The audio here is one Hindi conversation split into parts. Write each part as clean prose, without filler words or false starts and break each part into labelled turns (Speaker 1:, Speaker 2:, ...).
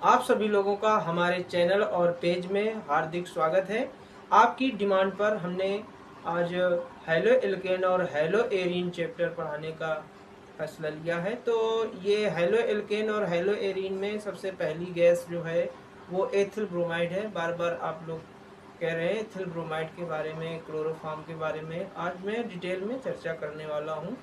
Speaker 1: आप सभी लोगों का हमारे चैनल और पेज में हार्दिक स्वागत है। आपकी डिमांड पर हमने आज हेलो एल्केन और हेलो एरीन चैप्टर पढ़ाने का फैसला लिया है। तो ये हेलो एल्केन और हेलो एरीन में सबसे पहली गैस जो है वो एथिल ब्रोमाइड है। बार बार आप लोग कह रहे हैं एथिल ब्रोमाइड के बारे में, क्लोरोफॉर्म के बारे में। आज मैं डिटेल में चर्चा करने वाला हूँ।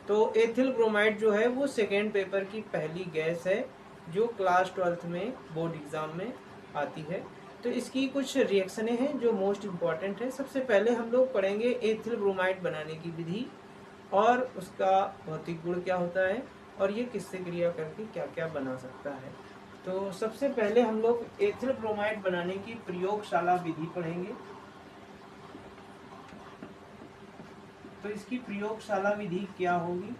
Speaker 1: तो एथिल ब्रोमाइड जो है वो सेकेंड पेपर की पहली गैस है जो क्लास 12th में बोर्ड एग्जाम में आती है। तो इसकी कुछ रिएक्शनें हैं जो मोस्ट इम्पॉर्टेंट है। सबसे पहले हम लोग पढ़ेंगे एथिल ब्रोमाइड बनाने की विधि और उसका भौतिक गुण क्या होता है और ये किससे क्रिया करके क्या क्या बना सकता है। तो सबसे पहले हम लोग एथिल ब्रोमाइड बनाने की प्रयोगशाला विधि पढ़ेंगे। तो इसकी प्रयोगशाला विधि क्या होगी?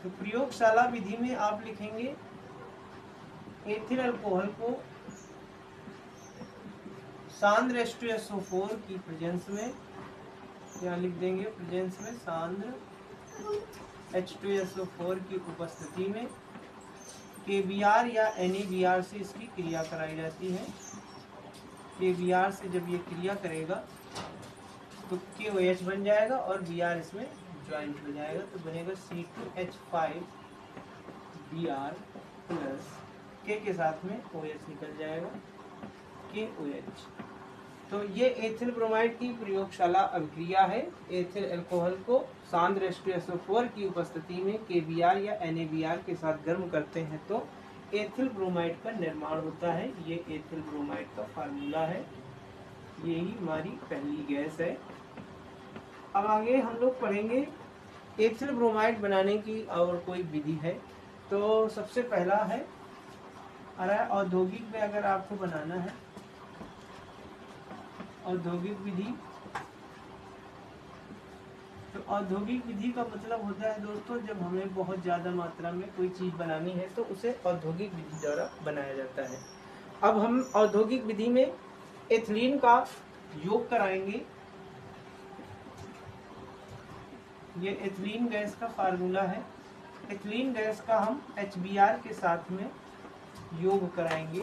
Speaker 1: तो प्रयोगशाला विधि में आप लिखेंगे एथिल अल्कोहल को सांद्र H2SO4 की प्रेजेंस में, यहाँ लिख देंगे प्रेजेंस में सांद्र H2SO4 की उपस्थिति में KBr या NaBr से इसकी क्रिया कराई जाती है। KBr से जब ये क्रिया करेगा तो KOH बन जाएगा और Br इसमें ज्वाइंट हो जाएगा, तो बनेगा C2H5Br प्लस K के साथ में OH निकल जाएगा KOH। तो ये एथिल ब्रोमाइड की प्रयोगशाला अभिक्रिया है। एथिल अल्कोहल को सांद्र H2SO4 की उपस्थिति में KBr या NaBr के साथ गर्म करते हैं तो एथिल ब्रोमाइड का निर्माण होता है। ये एथिल ब्रोमाइड का फार्मूला है, यही हमारी पहली गैस है। अब आगे हम लोग पढ़ेंगे एथिल ब्रोमाइड बनाने की और कोई विधि है। तो सबसे पहला है औद्योगिक में अगर आपको बनाना है औद्योगिक विधि, तो औद्योगिक विधि का मतलब होता है दोस्तों जब हमें बहुत ज़्यादा मात्रा में कोई चीज़ बनानी है तो उसे औद्योगिक विधि द्वारा बनाया जाता है। अब हम औद्योगिक विधि में एथिलीन का योग कराएंगे। ये एथिलीन गैस का फार्मूला है। एथिलीन गैस का हम HBr के साथ में योग कराएंगे।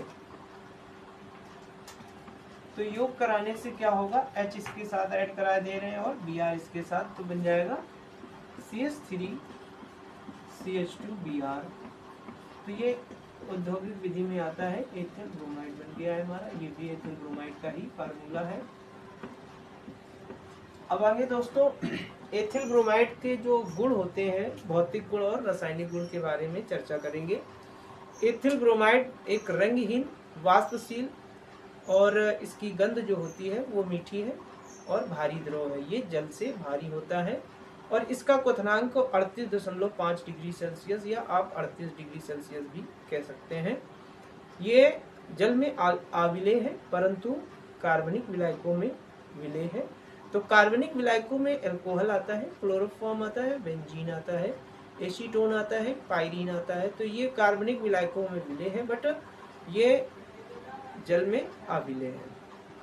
Speaker 1: तो योग कराने से क्या होगा, H इसके साथ ऐड करा दे रहे हैं और Br इसके साथ, तो बन जाएगा CH3CH2Br। तो ये औद्योगिक विधि में आता है। एथिल ब्रोमाइड बन गया है हमारा, ये भी एथिल ब्रोमाइड का ही फार्मूला है। अब आगे दोस्तों एथिल ब्रोमाइड के जो गुण होते हैं, भौतिक गुण और रासायनिक गुण के बारे में चर्चा करेंगे। एथिल ब्रोमाइड एक रंगहीन, वाष्पशील और इसकी गंध जो होती है वो मीठी है और भारी द्रव है। ये जल से भारी होता है और इसका क्वथनांक 38.5 डिग्री सेल्सियस या आप 38 डिग्री सेल्सियस भी कह सकते हैं। ये जल में आविलेय है परंतु कार्बनिक विलायकों में विलेय है। तो कार्बनिक विलायकों में अल्कोहल आता है, क्लोरोफॉर्म आता है, बेंजीन आता है, एसीटोन आता है, पायरीन आता है। तो ये कार्बनिक विलायकों में विलेय है बट ये जल में आविलेय है।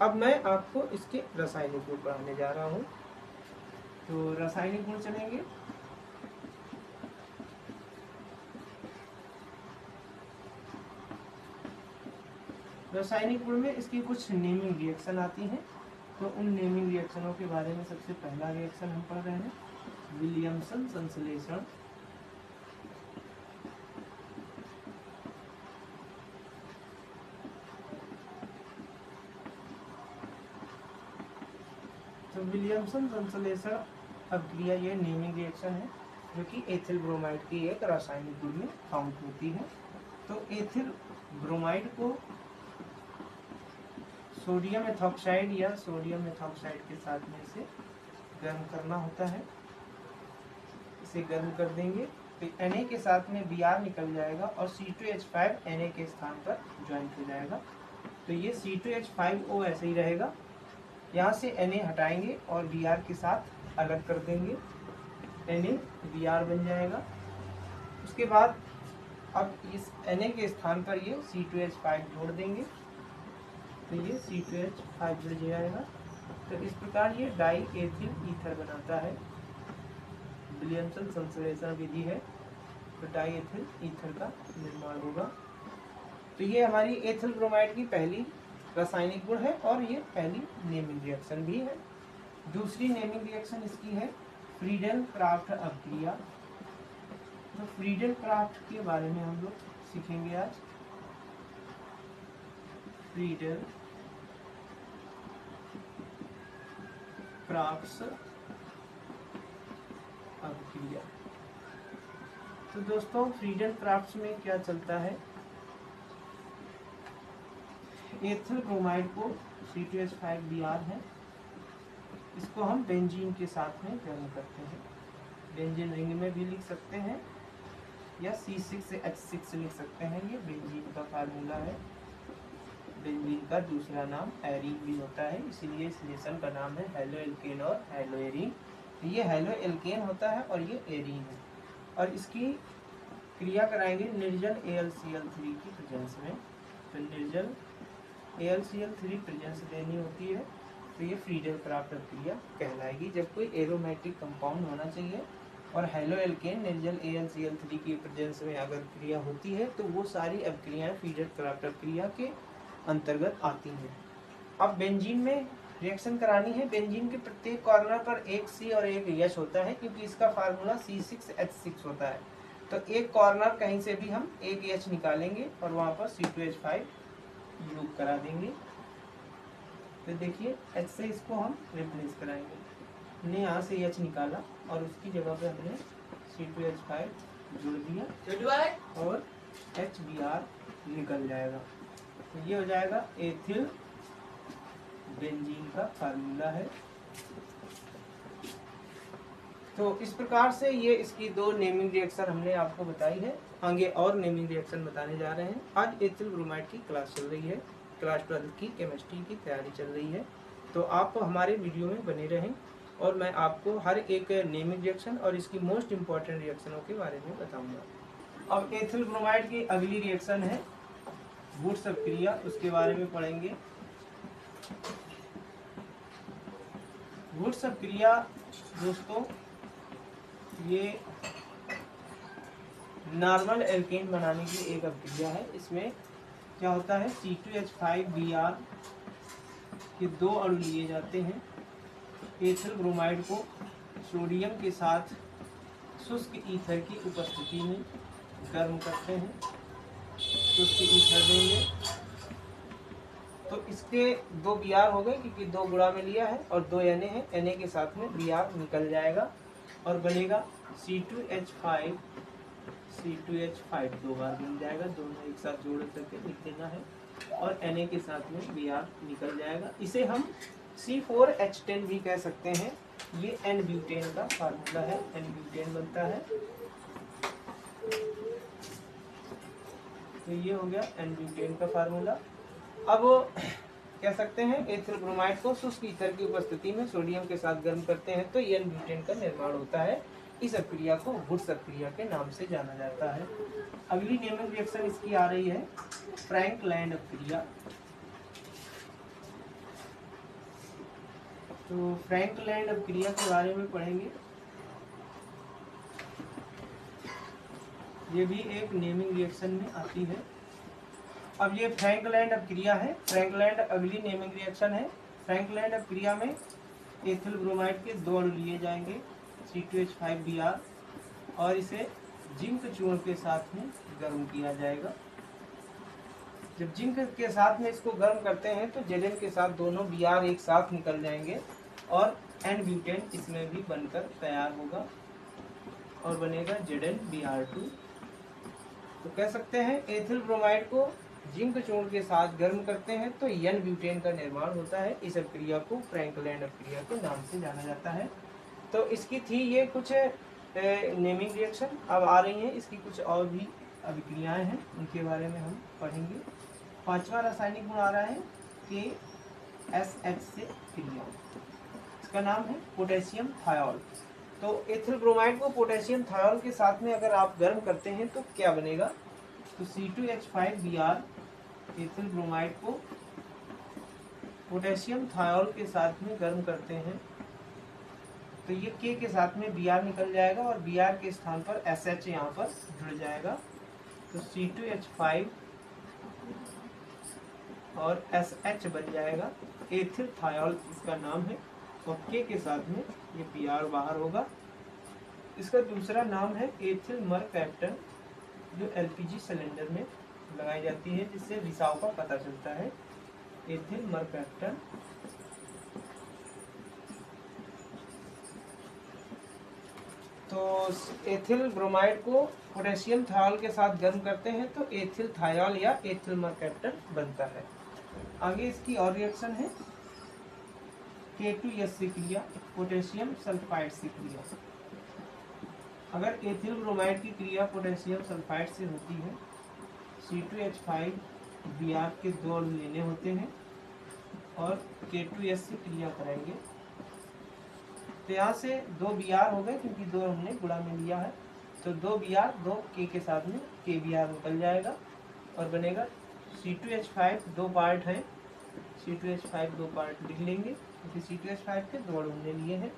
Speaker 1: अब मैं आपको इसके रासायनिक गुण पढ़ाने जा रहा हूँ। तो रासायनिक गुण चलेंगे। रासायनिक गुण में इसकी कुछ नेमिंग रिएक्शन आती हैं। तो उन नेमिंग रिएक्शनों के बारे में सबसे पहला रिएक्शन हम पढ़ रहे हैं, विलियमसन संश्लेषण। तो विलियमसन संश्लेषण अभिक्रिया ये नेमिंग रिएक्शन है जो कि एथिल ब्रोमाइड की एक रासायनिक गुण में काउंट होती है। तो एथिल ब्रोमाइड को सोडियम एथॉक्साइड या सोडियम मेथॉक्साइड के साथ में इसे गर्म करना होता है। इसे गर्म कर देंगे तो Na के साथ में Br निकल जाएगा और C2H5 Na के स्थान पर ज्वाइंट हो जाएगा। तो ये C2H5O ऐसे ही रहेगा। यहाँ से Na हटाएंगे और Br के साथ अलग कर देंगे, NaBr बन जाएगा। उसके बाद अब इस Na के स्थान पर ये C2H5 जोड़ देंगे तो ये C2H5 जुड़ जाएगा। तो इस प्रकार ये डाई एथिल ईथर बनाता है। विलियमसन संश्लेषण विधि है। तो डाई एथिल ईथर का निर्माण होगा। तो ये हमारी एथिल ब्रोमाइड की पहली रासायनिक गुण है और ये पहली नेमिंग रिएक्शन भी है। दूसरी नेमिंग रिएक्शन इसकी है फ्रीडल क्राफ्ट अभिक्रिया। तो फ्रीडल क्राफ्ट के बारे में हम लोग सीखेंगे आज। फ्रीडल क्राफ्ट अभिक्रिया। तो दोस्तों फ्रीडल क्राफ्ट में क्या चलता है, एथिल ब्रोमाइड को C2H5Br है, इसको हम बेंजीन के साथ में गर्म करते हैं। बेंजीन रिंग में भी लिख सकते हैं या C6H6 लिख सकते हैं। ये बेंजीन का फार्मूला है। बेंजीन का दूसरा नाम एरीन भी होता है, इसीलिए इस रिएक्शन का नाम है हेलो एल्केन और हेलो एरीन। ये हेलो एल्केन होता है और ये एरीन है, और इसकी क्रिया कराएंगे निर्जल AlCl3 की प्रेजेंस में। तो निर्जल AlCl3 प्रेजेंस देनी होती है, तो ये फ्रीडल क्राफ्ट अभिक्रिया कहलाएगी। जब कोई एरोमेटिक कंपाउंड होना चाहिए और हेलो एल्केन निर्जल AlCl3 की प्रेजेंस में अगर क्रिया होती है तो वो सारी अभिक्रियाएं फ्रीडल क्राफ्ट अभिक्रिया के अंतर्गत आती हैं। अब बेंजीन में रिएक्शन करानी है। बेंजीन के प्रत्येक कॉर्नर पर एक C और एक H होता है, क्योंकि इसका फार्मूला C6H6 होता है। तो एक कॉर्नर कहीं से भी हम एक H निकालेंगे और वहां पर C2H5 योग करा देंगे। तो देखिए H से इसको हम रिप्लेस कराएंगे। हमने यहाँ से H निकाला और उसकी जगह पे हमने C2H5 जोड़ दिया और HBr निकल जाएगा। तो ये हो जाएगा एथिल बेंजीन का फार्मूला है। तो इस प्रकार से ये इसकी दो नेमिंग रिएक्शन हमने आपको बताई है। आगे और नेमिंग रिएक्शन बताने जा रहे हैं। आज एथिल ब्रोमाइड की क्लास चल रही है, क्लास 12 की केमिस्ट्री की तैयारी चल रही है। तो आप हमारे वीडियो में बने रहें और मैं आपको हर एक नेमिंग रिएक्शन और इसकी मोस्ट इम्पॉर्टेंट रिएक्शनों के बारे में बताऊंगा। अब एथिल ब्रोमाइड की अगली रिएक्शन है वुड्स अभिक्रिया, उसके बारे में पढ़ेंगे। वुड्स अभिक्रिया दोस्तों ये नॉर्मल एल्केन बनाने की एक अभिक्रिया है। इसमें क्या होता है, C2H5Br के दो अणु लिए जाते हैं। एथिल ब्रोमाइड को सोडियम के साथ शुष्क ईथर की उपस्थिति में गर्म करते हैं। शुष्क ईथर देंगे तो इसके दो Br हो गए, क्योंकि दो गुणा में लिया है, और दो Na है। Na के साथ में Br निकल जाएगा और बनेगा C2H5 दो बार बन जाएगा। दोनों एक साथ जोड़ करके लिख देना है और Na के साथ में Br निकल जाएगा। इसे हम C4H10 भी कह सकते हैं। ये N-ब्यूटेन का फार्मूला है, N-ब्यूटेन बनता है। तो ये हो गया N-ब्यूटेन का फार्मूला। अब कह सकते हैं एथिल ब्रोमाइड को शुष्क ईथर की उपस्थिति में सोडियम के साथ गर्म करते हैं तो N-ब्यूटेन का निर्माण होता है। इस अभिक्रिया को वुड्स अभिक्रिया के नाम से जाना जाता है। अगली नेमिंग रिएक्शन इसकी आ रही है फ्रैंकलैंड अभिक्रिया। तो फ्रैंकलैंड अभिक्रिया के बारे में पढ़ेंगे। ये भी एक नेमिंग रिएक्शन में आती है। अब ये फ्रैंकलैंड अभिक्रिया है। फ्रैंकलैंड अगली नेमिंग रिएक्शन है। फ्रैंकलैंड अभिक्रिया में एथिल ब्रोमाइड के दो अणु लिए जाएंगे C2H5Br और इसे जिंक चूर्ण के साथ में गर्म किया जाएगा। जब जिंक के साथ में इसको गर्म करते हैं तो Zn के साथ दोनों Br एक साथ निकल जाएंगे और N-ब्यूटेन इसमें भी बनकर तैयार होगा और बनेगा ZnBr2। तो कह सकते हैं एथिल ब्रोमाइड को जिंक चूर्ण के साथ गर्म करते हैं तो N-ब्यूटेन का निर्माण होता है। इस अभिक्रिया को फ्रैंकलैंड अभिक्रिया के नाम से जाना जाता है। तो इसकी थी ये कुछ नेमिंग रिएक्शन। अब आ रही हैं इसकी कुछ और भी अभिक्रियाएं हैं, उनके बारे में हम पढ़ेंगे। पांचवा रासायनिक गुण आ रहा है KSH से क्रिया। इसका नाम है पोटेशियम थायोल। तो एथिल ब्रोमाइड को पोटेशियम थायोल के साथ में अगर आप गर्म करते हैं तो क्या बनेगा, तो C2H5Br एथिल ब्रोमाइड को पोटेशियम थायोल के साथ में गर्म करते हैं तो ये के साथ में Br निकल जाएगा और Br के स्थान पर SH यहाँ पर जुड़ जाएगा। तो C2H5 और SH बन जाएगा, एथिल थायोल इसका नाम है। और के साथ में ये Br बाहर होगा। इसका दूसरा नाम है एथिल मरकैप्टन, जो LPG सिलेंडर में लगाई जाती है, जिससे रिसाव का पता चलता है। Ethyl mercaptan. तो एथिल ब्रोमाइड को पोटेशियम थायोल के साथ गर्म करते हैं तो एथिल थायोल या एथिल मरकैप्टन बनता है। आगे इसकी और रिएक्शन है K2S से क्रिया, पोटेशियम सल्फाइड से क्रिया। अगर एथिल ब्रोमाइड की क्रिया पोटेशियम सल्फाइड से होती है, C2H5 Br के 2 अणु लेने होते हैं और K2S से क्रिया करेंगे। तो यहाँ से 2 Br हो गए, क्योंकि 2 हमने गुणा में लिया है। तो 2 Br 2 K के साथ में KBr निकल जाएगा और बनेगा C2H5 2 पार्ट है, C2H5 2 पार्ट लिख लेंगे, क्योंकि C2H5 के 2 अणु हमने लिए हैं।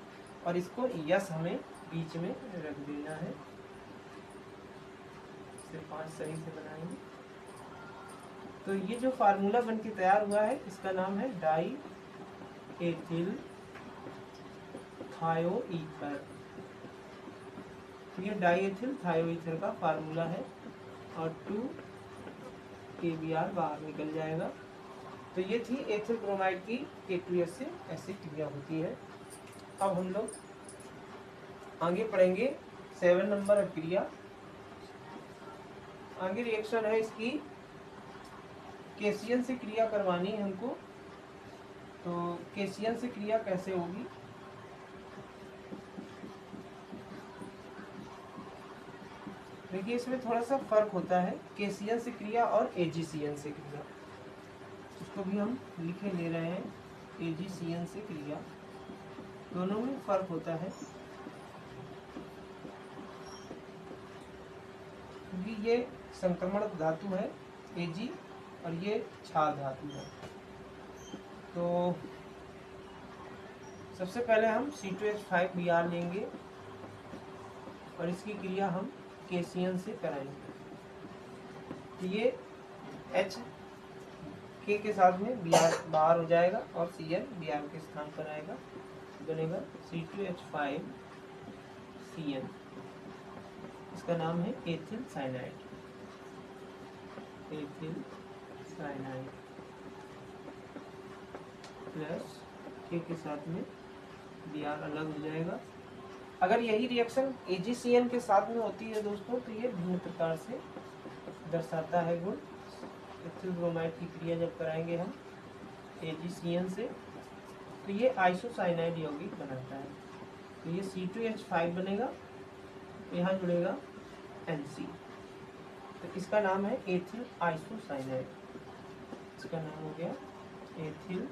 Speaker 1: और इसको यस हमें बीच में रख देना है। इसे 5 सही से बनाएंगे। तो ये जो फार्मूला बन के तैयार हुआ है, इसका नाम है डाई एथिल थायोईथर। तो ये डाई एथिल थायोईथर का फार्मूला है और 2 KBr बाहर निकल जाएगा। तो ये थी एथिल ब्रोमाइड की K2S से ऐसी क्रिया होती है। अब हम लोग आगे पढ़ेंगे 7 नंबर क्रिया। आगे रिएक्शन है इसकी, केशियन से क्रिया करवानी है हमको। तो केशियन से क्रिया कैसे होगी? देखिए, इसमें थोड़ा सा फर्क होता है, केशियन से क्रिया और एजीसीएन से क्रिया। इसको भी हम लिखे ले रहे हैं, एजीसीएन से क्रिया, दोनों में फर्क होता है। क्योंकि ये संक्रमण धातु है Ag और ये क्षार धातु है। तो सबसे पहले हम C2H5 Br लेंगे और इसकी क्रिया हम केशियन से कराएंगे। तो ये H के साथ में Br बाहर हो जाएगा और Cl Br के स्थान पर आएगा, बनेगा C2H5 Cl। इसका नाम है ethyl cyanide, ethyl cyanide plus के साथ में Br अलग हो जाएगा। अगर यही रिएक्शन AgCN के साथ में होती है दोस्तों, तो ये भिन्न प्रकार से दर्शाता है गुण। एथिल ब्रोमाइड की क्रिया जब कराएंगे हम AgCN से, तो ये आइसोसाइनाइड यौगिक बनाता है। तो ये C2H5 बनेगा, यहाँ जुड़ेगा NC, तो इसका नाम है एथिल आइसोसाइनाइड। इसका नाम हो गया एथिल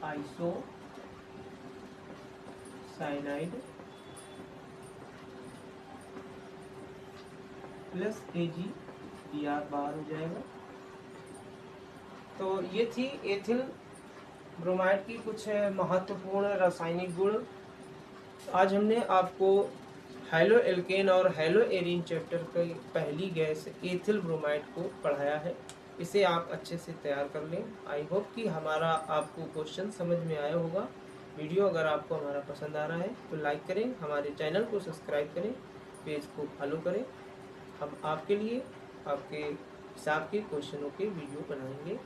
Speaker 1: आइसोसाइनाइड प्लस AgBr बाहर हो जाएगा। तो ये थी एथिल ब्रोमाइड की कुछ महत्वपूर्ण रासायनिक गुण। आज हमने आपको हैलो एल्केन और हैलो एरीन चैप्टर की पहली गैस एथिल ब्रोमाइड को पढ़ाया है। इसे आप अच्छे से तैयार कर लें। आई होप कि हमारा आपको क्वेश्चन समझ में आया होगा। वीडियो अगर आपको हमारा पसंद आ रहा है तो लाइक करें, हमारे चैनल को सब्सक्राइब करें, पेज को फॉलो करें। हम आपके लिए आपके हिसाब के क्वेश्चनों के वीडियो बनाएंगे।